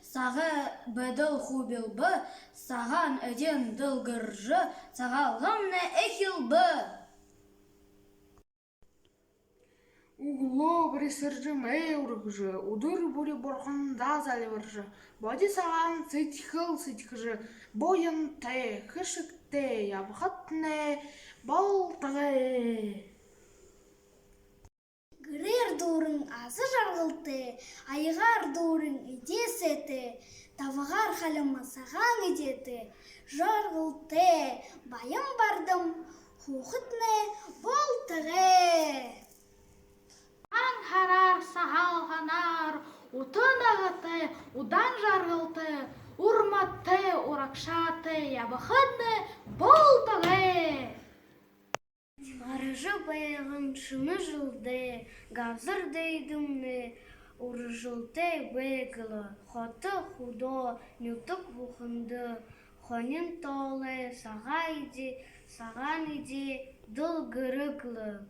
сағы бәділ хубилбы, саған әден дылгыржы, сағалғымны әхилбы. Угло присыржым эургжы, удыр були борхында заливыржы. Боди саған сытхыл-сытхыжы, бойынты, хышыкты, ябхатны, болтығы. Гырыр дурың азы жарғылты, айғар дурың едесеті, тавығар халымы саған едеті, жарғылты, байым бардым, хухытны болтығы. Аң харар, сағал ханар, утын ағыты, удан жарғылты, урматты, уракшаты, ябықыдны болтығы. Арыжы баяғын шыны жылды, гавзыр дейдімні, урыжылты бейгілі, хоты худо, нютық бұхынды, хонин толы, саған иде, дыл гырыглы.